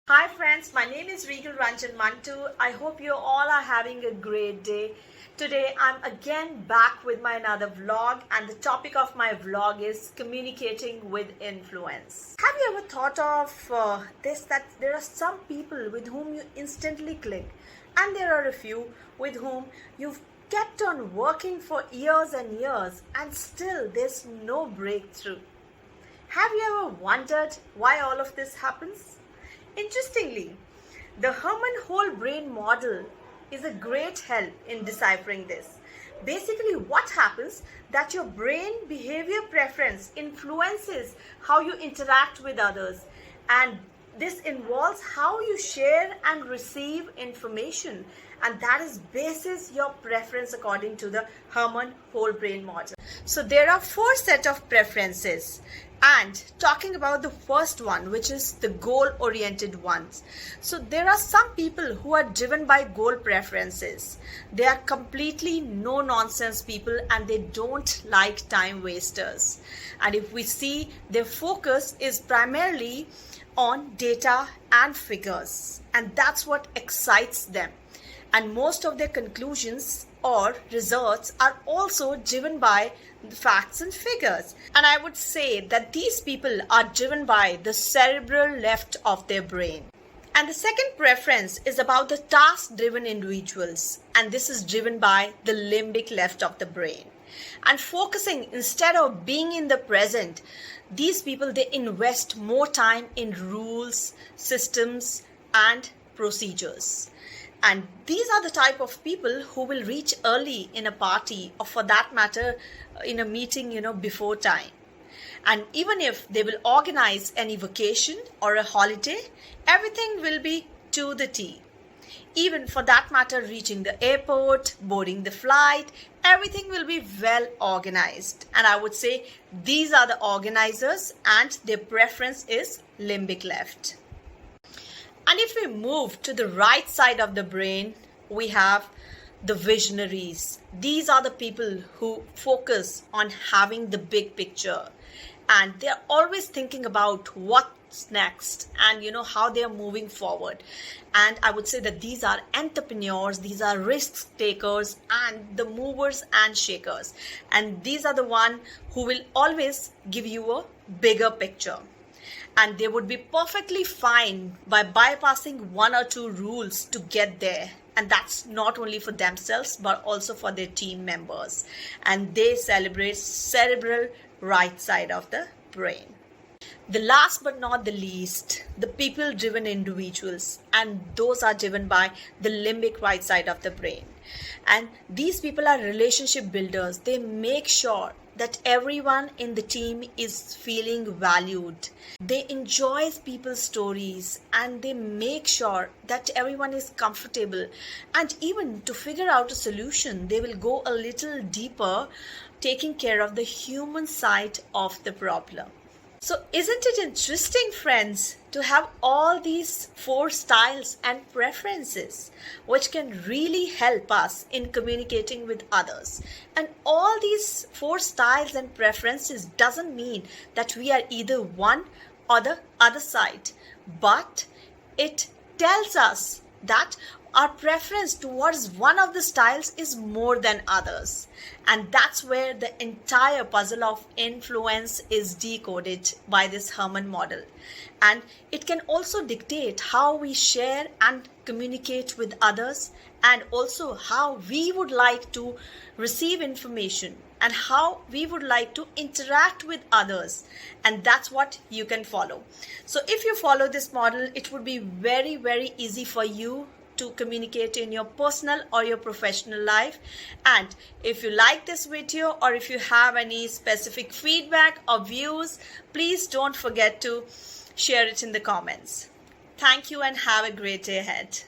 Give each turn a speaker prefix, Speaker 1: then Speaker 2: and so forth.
Speaker 1: Hi friends, my name is Regal Ranjan Mantu. I hope you all are having a great day. Today I'm again back with my another vlog, and the topic of my vlog is communicating with influence. Have you ever thought of this, that there are some people with whom you instantly click, and there are a few with whom you've kept on working for years and years and still there's no breakthrough? Have you ever wondered why all of this happens? Interestingly, the Herman whole brain model is a great help in deciphering this. Basically, what happens that your brain behavior preference influences how you interact with others, and this involves how you share and receive information, and that is basis your preference according to the Herman whole brain model. So there are four set of preferences, and talking about the first one, which is the goal oriented ones. So there are some people who are driven by goal preferences. They are completely no nonsense people and they don't like time wasters. And if we see, their focus is primarily on data and figures, and that's what excites them. And most of their conclusions or results are also driven by the facts and figures. And I would say that these people are driven by the cerebral left of their brain. And the second preference is about the task-driven individuals, and this is driven by the limbic left of the brain. And focusing instead of being in the present, these people, they invest more time in rules, systems, and procedures. And these are the type of people who will reach early in a party, or for that matter in a meeting, before time. And even if they will organize any vacation or a holiday, everything will be to the T. Even for that matter, reaching the airport, boarding the flight, everything will be well organized. And I would say these are the organizers, and their preference is limbic left. And if we move to the right side of the brain, we have the visionaries. These are the people who focus on having the big picture, and they're always thinking about what's next and how they're moving forward. And I would say that these are entrepreneurs, these are risk takers, and the movers and shakers. And these are the one who will always give you a bigger picture. And they would be perfectly fine by bypassing one or two rules to get there. And that's not only for themselves, but also for their team members. And they celebrate cerebral right side of the brain. The last but not the least, the people-driven individuals, and those are driven by the limbic right side of the brain. And these people are relationship builders. They make sure that everyone in the team is feeling valued. They enjoy people's stories, and they make sure that everyone is comfortable. And even to figure out a solution, they will go a little deeper, taking care of the human side of the problem. So isn't it interesting, friends, to have all these four styles and preferences which can really help us in communicating with others? And all these four styles and preferences doesn't mean that we are either one or the other side, but it tells us that our preference towards one of the styles is more than others. And that's where the entire puzzle of influence is decoded by this Herman model. And it can also dictate how we share and communicate with others, and also how we would like to receive information and how we would like to interact with others. And that's what you can follow. So if you follow this model, it would be very, very easy for you to communicate in your personal or your professional life. And if you like this video, or if you have any specific feedback or views, please don't forget to share it in the comments. Thank you and have a great day ahead.